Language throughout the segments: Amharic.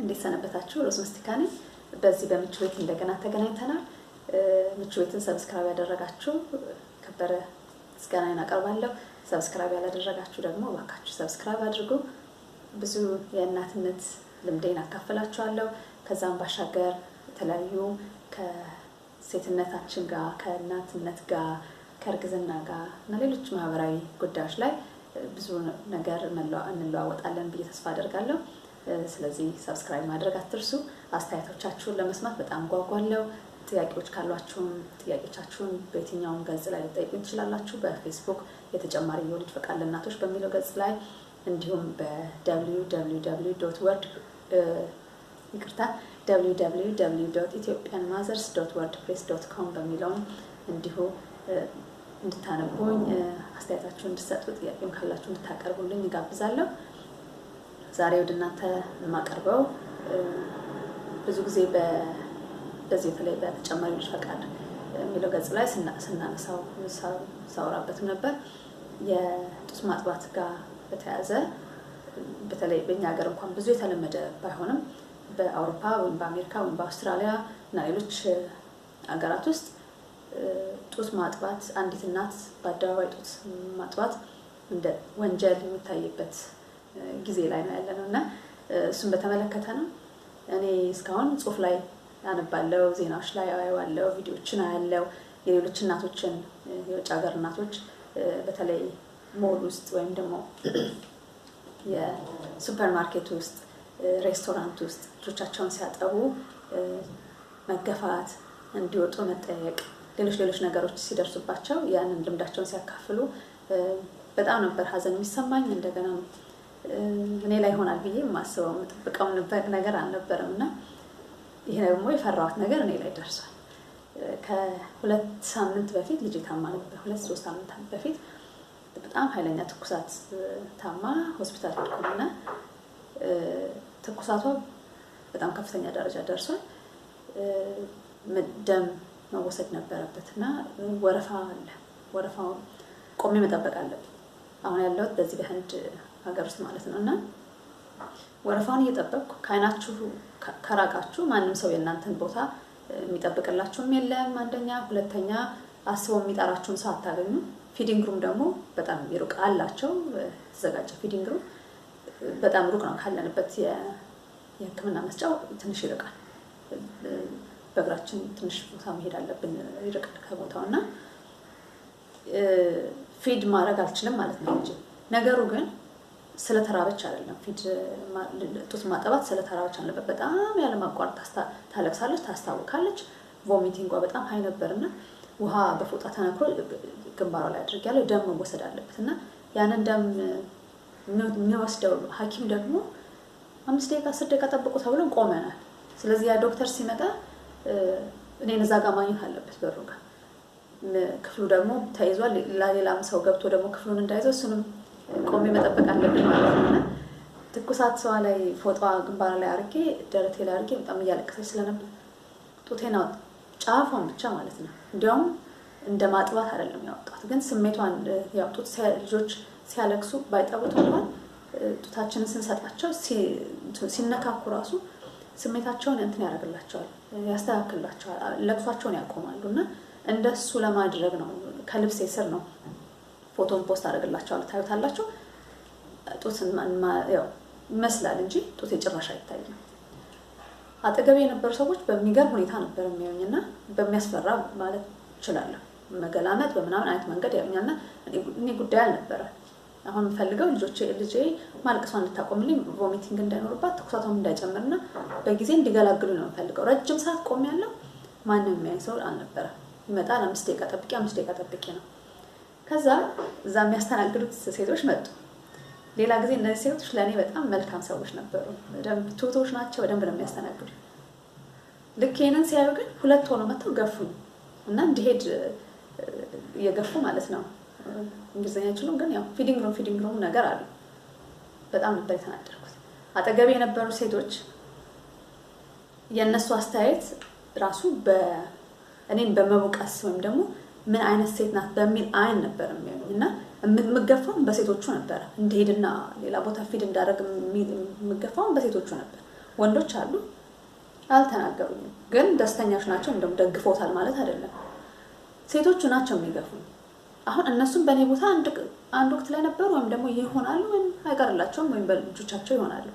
እንዴት ሰነበታችሁ? ሮዝ መስቲካ ነኝ። በዚህ በምቹ ቤት እንደገና ተገናኝተናል። ምቹ ቤትን ሰብስክራይብ ያደረጋችሁ ከበረ ምስጋናዬን አቀርባለሁ። ሰብስክራይብ ያላደረጋችሁ ደግሞ እባካችሁ ሰብስክራይብ አድርጉ። ብዙ የእናትነት ልምዴን አካፍላችኋለሁ። ከዛም ባሻገር የተለያዩ ከሴትነታችን ጋር ከእናትነት ጋር ከእርግዝና ጋር እና ሌሎች ማህበራዊ ጉዳዮች ላይ ብዙ ነገር እንለዋወጣለን ብዬ ተስፋ አደርጋለሁ። ስለዚህ ሰብስክራይብ ማድረግ አትርሱ። አስተያየቶቻችሁን ለመስማት በጣም ጓጓለሁ። ጥያቄዎች ካሏችሁ ጥያቄዎቻችሁን በየትኛውም ገጽ ላይ ልትጠይቁኝ ትችላላችሁ። በፌስቡክ የተጨማሪ የወሊድ ፈቃድ ለእናቶች በሚለው ገጽ ላይ እንዲሁም www.ethiopianmothers.wordpress.com በሚለው እንዲሁ እንድታነቡኝ አስተያየታችሁን እንድትሰጡ ጥያቄም ካላችሁ እንድታቀርቡልኝ እጋብዛለሁ። ዛሬ ወደ እናንተ የማቀርበው ብዙ ጊዜ በዚህ የተለየ በተጨማሪ የወሊድ ፈቃድ የሚለው ገጽ ላይ ስናነሳው ሳወራበትም ነበር። የጡት ማጥባት ጋር በተያያዘ በተለይ በእኛ ሀገር እንኳን ብዙ የተለመደ ባይሆንም በአውሮፓ ወይም በአሜሪካ ወይም በአውስትራሊያ እና ሌሎች ሀገራት ውስጥ ጡት ማጥባት አንዲት እናት በአደባባይ ጡት ማጥባት እንደ ወንጀል የሚታይበት ጊዜ ላይ ነው ያለነው እና እሱን በተመለከተ ነው። እኔ እስካሁን ጽሁፍ ላይ አነባለሁ፣ ዜናዎች ላይ አያለሁ፣ ቪዲዮዎችን አያለሁ። የሌሎች እናቶችን የውጭ ሀገር እናቶች በተለይ ሞል ውስጥ ወይም ደግሞ የሱፐርማርኬት ውስጥ ሬስቶራንት ውስጥ ልጆቻቸውን ሲያጠቡ መገፋት፣ እንዲወጡ መጠየቅ፣ ሌሎች ነገሮች ሲደርሱባቸው ያንን ልምዳቸውን ሲያካፍሉ በጣም ነበር ሀዘን የሚሰማኝ። እንደገና እኔ ላይ ይሆናል ብዬ የማስበው የምጠብቀው ነገር አልነበረም እና ይሄ ደግሞ የፈራሁት ነገር እኔ ላይ ደርሷል። ከ2 ሳምንት በፊት ልጄ ታማ ነበር። 2-3 ሳምንታት በፊት በጣም ኃይለኛ ትኩሳት ታማ ሆስፒታል ሄድኩና ትኩሳቷ በጣም ከፍተኛ ደረጃ ደርሷል። ደም መወሰድ ነበረበትና ወረፋ አለ። ወረፋው ቆሜ መጠበቅ አለብኝ። አሁን ያለሁት በዚህ በህንድ ሀገር ውስጥ ማለት ነው እና ወረፋውን እየጠበቅኩ ከአይናችሁ ከራቃችሁ ማንም ሰው የእናንተን ቦታ የሚጠብቅላችሁም የለም። አንደኛ፣ ሁለተኛ አስበው የሚጠራችሁን ሰው አታገኙ። ፊዲንግ ሩም ደግሞ በጣም ይሩቅ አላቸው። ተዘጋጀ ፊዲንግ ሩም በጣም ሩቅ ነው ካለንበት የሕክምና መስጫው ትንሽ ይርቃል። በእግራችን ትንሽ ቦታ መሄድ አለብን፣ ይርቃል ከቦታው እና ፊድ ማድረግ አልችልም ማለት ነው እንጂ ነገሩ ግን ስለተራበች አይደለም። ፊድ ጡት ማጠባት ስለተራበች አለበት። በጣም ያለ ማቋረጥ ታለቅሳለች፣ ታስታውካለች። ቮሚቲንጓ በጣም ሀይ ነበርና ውሃ በፎጣ ተነክሮ ግንባሯ ላይ አድርጊያለሁ። ደም መወሰድ አለበት እና ያንን ደም የሚወስደው ሐኪም ደግሞ 5 ደቂቃ 10 ደቂቃ ጠብቁ ተብሎ ቆመናል። ስለዚህ ያ ዶክተር ሲመጣ እኔን እዛ ጋር ማግኘት አለበት በሩ ጋር። ክፍሉ ደግሞ ተይዟል። ሌላም ሰው ገብቶ ደግሞ ክፍሉን እንዳይዘው እሱንም ቆሜ መጠበቅ አለብኝ ማለት ነው እና ትኩሳት ሰዋ ላይ ፎጣ ግንባሯ ላይ አድርጌ ደረቴ ላይ አድርጌ በጣም እያለቀሰች ስለነበር ጡቴን ጫፏን ብቻ ማለት ነው እንዲያውም እንደ ማጥባት አይደለም ያወጣት፣ ግን ስሜቷን ያወጡት ልጆች ሲያለቅሱ ባይጠቡት እንኳን ጡታችንን ስንሰጣቸው ሲነካኩ ራሱ ስሜታቸውን እንትን ያደርግላቸዋል፣ ያስተካክላቸዋል፣ ለቅሷቸውን ያቆማሉ እና እንደሱ ለማድረግ ነው። ከልብሴ ስር ነው ፎቶን ፖስት አደርግላቸዋለሁ፣ ታዩታላችሁ። ጡትን ያው ይመስላል እንጂ ጡቴ ጭራሽ አይታይም። አጠገቤ የነበሩ ሰዎች በሚገርም ሁኔታ ነበር የሚያዩኝና በሚያስፈራ ማለት እችላለሁ መገላመጥ በምናምን አይነት መንገድ ያዩኛልና እኔ ጉዳይ አልነበረ። አሁን የምፈልገው ልጄ ማልቀሷን እንድታቆምልኝ፣ ቮሚቲንግ እንዳይኖርባት፣ ትኩሳቷም እንዳይጨምርና በጊዜ እንዲገላግሉ ነው የምፈልገው። ረጅም ሰዓት ቆሜያለሁ። ማንም የሚያይ ሰው አልነበረ። ይመጣል 5 ደቂቃ ጠብቂ፣ 5 ደቂቃ ጠብቂ ነው። ከዛ እዛ የሚያስተናግዱት ሴቶች መጡ። ሌላ ጊዜ እነዚህ ሴቶች ለእኔ በጣም መልካም ሰዎች ነበሩ። በደንብ ትሁቶች ናቸው። በደንብ ነው የሚያስተናግዱ። ልክ ይሄንን ሲያዩ ግን 2 ሆነው መጥተው ገፉኝ እና እንዲሄድ እየገፉ ማለት ነው። እንግሊዝኛ አይችሉም፣ ግን ያው ፊዲንግ ሩም ነገር አሉ። በጣም ነበር የተናደድኩት። አጠገቤ የነበሩ ሴቶች የእነሱ አስተያየት ራሱ እኔን በመውቀስ ወይም ደግሞ ምን አይነት ሴት ናት በሚል አይን ነበር የሚያዩኝና የምገፋው በሴቶቹ ነበር። እንዲሄድና ሌላ ቦታ ፊድ እንዳደረግ የምገፋው በሴቶቹ ነበር። ወንዶች አሉ አልተናገሩኝም፣ ግን ደስተኛሽ ናቸው እንደም ደግፎታል ማለት አይደለም። ሴቶቹ ናቸው የሚገፉኝ። አሁን እነሱም በእኔ ቦታ አንድ ወቅት ላይ ነበሩ ወይም ደግሞ ይሆናሉ ወይም አይቀርላቸውም ወይም በልጆቻቸው ይሆናሉ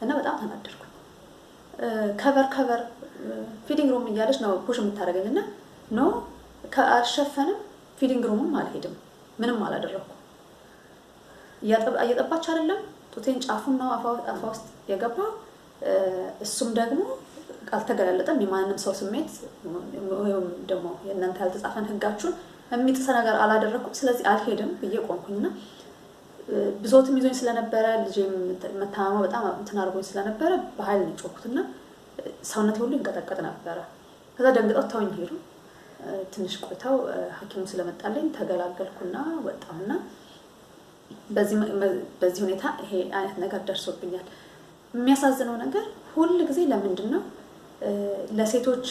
እና በጣም ተናደድኩ። ከቨር ፊዲንግ ሩም እያለች ነው ፑሽ የምታደርገኝ እና ኖ አልሸፈንም፣ ፊዲንግ ሩምም አልሄድም፣ ምንም አላደረኩም። እየጠባች አይደለም ጡቴን ጫፉን ነው አፋ ውስጥ የገባው። እሱም ደግሞ አልተገላለጠም። የማንንም ሰው ስሜት ወይም ደግሞ የእናንተ ያልተጻፈን ህጋችሁን የሚጥስ ነገር አላደረኩም። ስለዚህ አልሄድም ብዬ ቆምኩኝና ብዙዎትም ይዞኝ ስለነበረ ልጄም መታመማ በጣም እንትን አድርጎኝ ስለነበረ በኃይል ነው ጮኩትና ሰውነቴ ሁሉ ይንቀጠቀጥ ነበረ። ከዛ ደንግጠው ተውኝ ሄዱ። ትንሽ ቆይተው ሐኪሙ ስለመጣልኝ ተገላገልኩና ወጣሁና በዚህ ሁኔታ ይሄ አይነት ነገር ደርሶብኛል። የሚያሳዝነው ነገር ሁሉ ጊዜ ለምንድነው ለሴቶች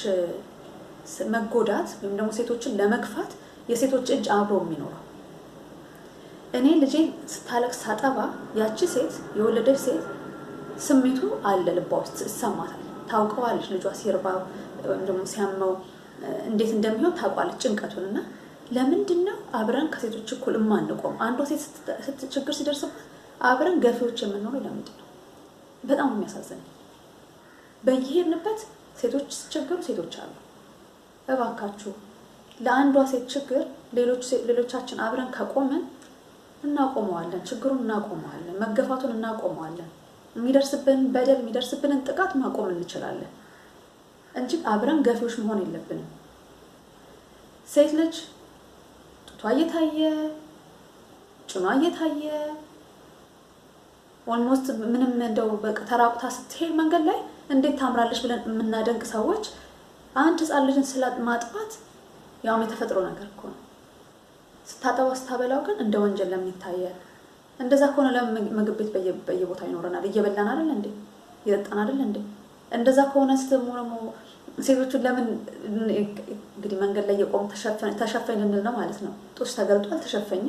መጎዳት ወይም ደግሞ ሴቶችን ለመግፋት የሴቶች እጅ አብሮ የሚኖረው? እኔ ልጄ ስታለቅስ ሳጠባ ያቺ ሴት የወለደች ሴት ስሜቱ አለ ልቧ ውስጥ ይሰማታል። ታውቀዋለች ልጇ ሲርባው ወይም ደግሞ ሲያመው እንዴት እንደሚሆን ታውቃለች ጭንቀቱንና ለምንድነው አብረን ከሴቶች እኩል ማንቆም? አንዷ ሴት ችግር ሲደርስባት አብረን ገፊዎች የምንሆነው ለምንድነው? በጣም የሚያሳዝነው በየሄድንበት ሴቶች ችግሩ ሴቶች አሉ። እባካችሁ ለአንዷ ሴት ችግር ሌሎቻችን አብረን ከቆምን እናቆመዋለን፣ ችግሩን እናቆመዋለን፣ መገፋቱን እናቆመዋለን፣ የሚደርስብን በደል የሚደርስብንን ጥቃት ማቆም እንችላለን እንጂ አብረን ገፊዎች መሆን የለብንም። ሴት ልጅ ጡቷ እየታየ ጭኗ እየታየ ኦልሞስት ምንም እንደው በቃ ተራቁታ ስትሄድ መንገድ ላይ እንዴት ታምራለች ብለን የምናደንቅ ሰዎች አንድ ህፃን ልጅን ስለማጥፋት ያው የተፈጥሮ ነገር እኮ ነው። ስታጠባ ስታበላው ግን እንደ ወንጀል ለምን ይታያል? እንደዛ ከሆነ ለምን ምግብ ቤት በየቦታው ይኖረናል? እየበላን አይደል እንዴ? እየጠጣን አይደል እንዴ? እንደዛ ከሆነ ስትሞረሙ ሴቶቹን ለምን እንግዲህ መንገድ ላይ የቆሙ ተሸፈኝ ልንል ነው ማለት ነው? ጡትሽ ተገልጧል ተሸፈኝ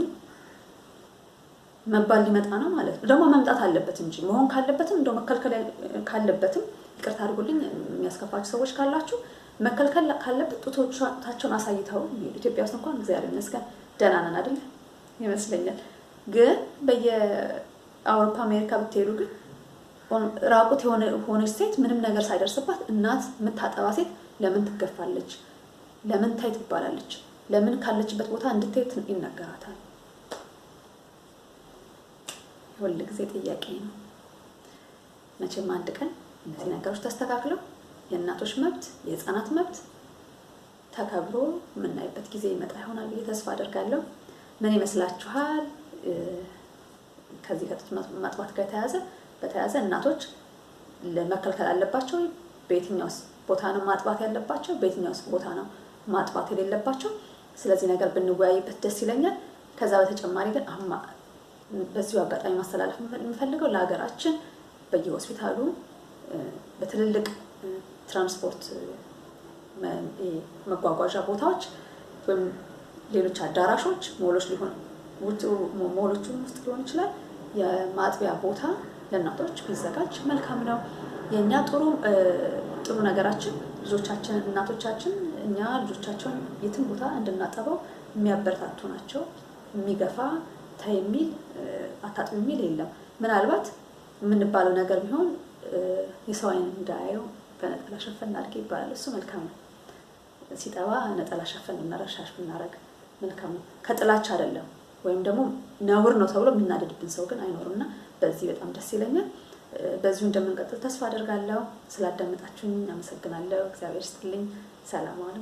መባል ሊመጣ ነው ማለት ነው። ደግሞ መምጣት አለበት እንጂ መሆን ካለበትም እንደው መከልከል ካለበትም ይቅርታ አድርጉልኝ የሚያስከፋችሁ ሰዎች ካላችሁ መከልከል ካለበት ጡቶቻቸውን አሳይተው ኢትዮጵያ ውስጥ እንኳን እግዚአብሔር ይመስገን ደህና ነን አይደል ይመስለኛል። ግን በየአውሮፓ አሜሪካ ብትሄዱ ግን ራቁት ሆነች ሴት ምንም ነገር ሳይደርስባት እናት የምታጠባ ሴት ለምን ትገፋለች? ለምን ታይ ትባላለች? ለምን ካለችበት ቦታ እንድትሄድ ይነገራታል? ሁሉ ጊዜ ጥያቄ ነው። መቼም አንድ ቀን እነዚህ ነገሮች ተስተካክለው የእናቶች መብት የህፃናት መብት ተከብሮ የምናይበት ጊዜ ይመጣ ይሆናል ብዬ ተስፋ አደርጋለሁ። ምን ይመስላችኋል? ከዚህ ከጡት ማጥባት ጋር በተያያዘ እናቶች ለመከልከል አለባቸው? በየትኛውስ ቦታ ነው ማጥባት ያለባቸው? በየትኛውስ ቦታ ነው ማጥባት የሌለባቸው? ስለዚህ ነገር ብንወያይበት ደስ ይለኛል። ከዛ በተጨማሪ ግን በዚሁ አጋጣሚ ማስተላለፍ የምፈልገው ለሀገራችን በየሆስፒታሉ በትልልቅ ትራንስፖርት መጓጓዣ ቦታዎች ወይም ሌሎች አዳራሾች ሞሎች ውስጥ ሊሆን ይችላል የማጥቢያ ቦታ ለእናቶች ቢዘጋጅ መልካም ነው። የኛ ጥሩ ነገራችን ልጆቻችን እናቶቻችን እኛ ልጆቻቸውን የትም ቦታ እንድናጠባው የሚያበረታቱ ናቸው። የሚገፋ ታይሚል አታጥቢ የሚል የለም። ምናልባት የምንባለው ነገር ቢሆን የሰው አይን እንዳያየው በነጠላ ሸፈን አድርጌ ይባላል። እሱ መልካም ነው። ሲጠባ ነጠላ ሸፈን እናረሻሽ ብናረግ መልካም ነው። ከጥላቻ አይደለም ወይም ደግሞ ነውር ነው ተብሎ የምናደድብን ሰው ግን አይኖርምና በዚህ በጣም ደስ ይለኛል። በዚሁ እንደምንቀጥል ተስፋ አደርጋለሁ። ስላዳመጣችሁኝ አመሰግናለሁ። እግዚአብሔር ይስጥልኝ። ሰላም ዋሉ።